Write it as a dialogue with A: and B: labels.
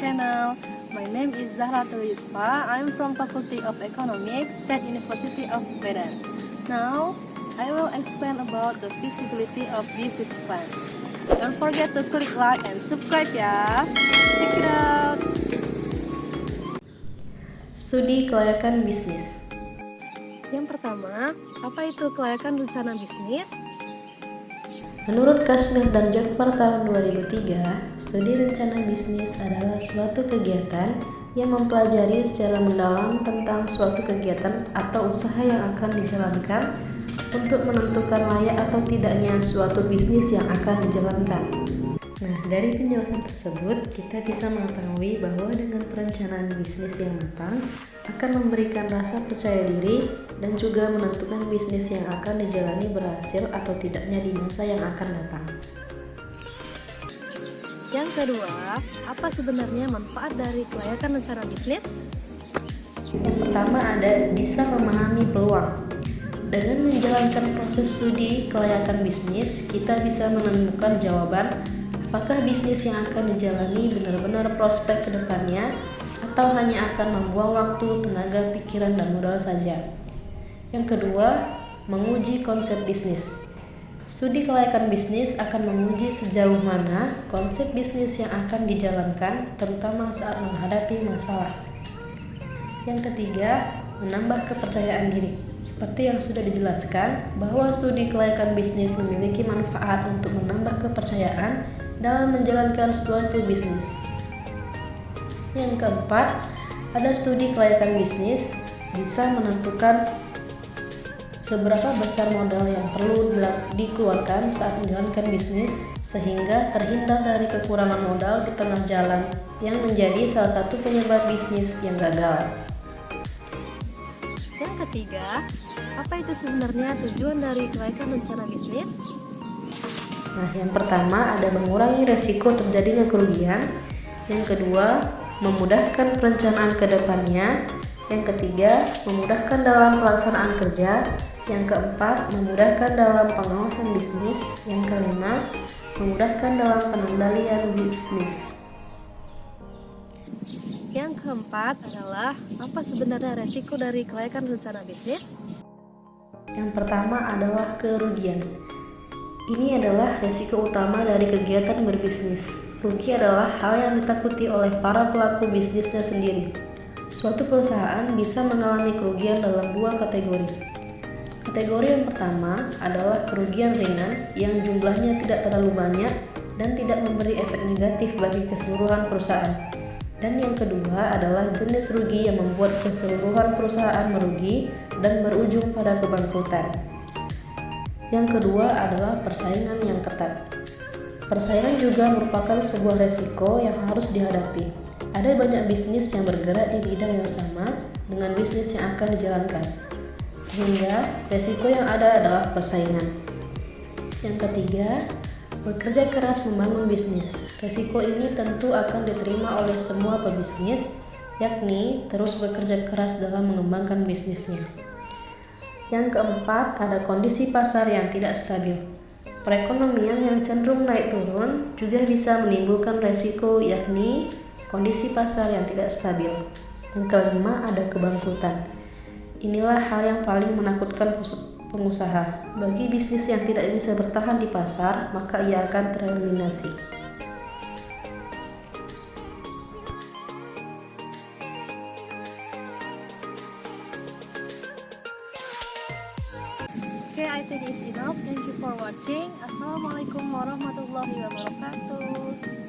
A: channel. My name is Zahratul Yusfa. I'm from Faculty of Economics, State University of Medan. Now, I will explain about the feasibility of business plan. Don't forget to click like and subscribe ya. Check it out.
B: Studi kelayakan bisnis.
A: Yang pertama, apa itu kelayakan rencana bisnis?
B: Menurut Kasmir dan Jokfar tahun 2003, studi rencana bisnis adalah suatu kegiatan yang mempelajari secara mendalam tentang suatu kegiatan atau usaha yang akan dijalankan untuk menentukan layak atau tidaknya suatu bisnis yang akan dijalankan. Nah, dari penjelasan tersebut, kita bisa mengetahui bahwa dengan perencanaan bisnis yang matang akan memberikan rasa percaya diri dan juga menentukan bisnis yang akan dijalani berhasil atau tidaknya di masa yang akan datang.
A: Yang kedua, apa sebenarnya manfaat dari kelayakan rencana bisnis?
B: Yang pertama ada bisa memahami peluang. Dengan menjalankan proses studi kelayakan bisnis, kita bisa menemukan jawaban apakah bisnis yang akan dijalani benar-benar prospek ke depannya atau hanya akan membuang waktu, tenaga, pikiran, dan modal saja. Yang kedua, menguji konsep bisnis. Studi kelayakan bisnis akan menguji sejauh mana konsep bisnis yang akan dijalankan, terutama saat menghadapi masalah. Yang ketiga, menambah kepercayaan diri. Seperti yang sudah dijelaskan, bahwa studi kelayakan bisnis memiliki manfaat untuk menambah kepercayaan dalam menjalankan suatu bisnis. Yang keempat, ada studi kelayakan bisnis bisa menentukan seberapa besar modal yang perlu dikeluarkan saat menjalankan bisnis sehingga terhindar dari kekurangan modal di tengah jalan yang menjadi salah satu penyebab bisnis yang gagal.
A: Yang ketiga, apa itu sebenarnya tujuan dari kelayakan rencana bisnis?
B: Nah, yang pertama ada mengurangi resiko terjadinya kerugian. Yang kedua, memudahkan perencanaan ke depannya. Yang ketiga, memudahkan dalam pelaksanaan kerja. Yang keempat, memudahkan dalam pengawasan bisnis. Yang kelima, memudahkan dalam pengendalian bisnis.
A: Yang keempat adalah apa sebenarnya resiko dari kelayakan rencana bisnis?
B: Yang pertama adalah kerugian. Ini adalah resiko utama dari kegiatan berbisnis. Rugi adalah hal yang ditakuti oleh para pelaku bisnisnya sendiri. Suatu perusahaan bisa mengalami kerugian dalam dua kategori. Kategori yang pertama adalah kerugian ringan yang jumlahnya tidak terlalu banyak dan tidak memberi efek negatif bagi keseluruhan perusahaan. Dan yang kedua adalah jenis rugi yang membuat keseluruhan perusahaan merugi dan berujung pada kebangkrutan. Yang kedua adalah persaingan yang ketat. Persaingan juga merupakan sebuah resiko yang harus dihadapi. Ada banyak bisnis yang bergerak di bidang yang sama dengan bisnis yang akan dijalankan, sehingga resiko yang ada adalah persaingan. Yang ketiga, bekerja keras membangun bisnis. Resiko ini tentu akan diterima oleh semua pebisnis, yakni terus bekerja keras dalam mengembangkan bisnisnya. Yang keempat, ada kondisi pasar yang tidak stabil. Perekonomian yang cenderung naik turun juga bisa menimbulkan resiko, yakni kondisi pasar yang tidak stabil. Yang kelima, ada kebangkrutan. Inilah hal yang paling menakutkan pengusaha. Bagi bisnis yang tidak bisa bertahan di pasar, maka ia akan tereliminasi.
A: Okay, I think it's enough. Thank you for watching. Assalamualaikum warahmatullahi wabarakatuh.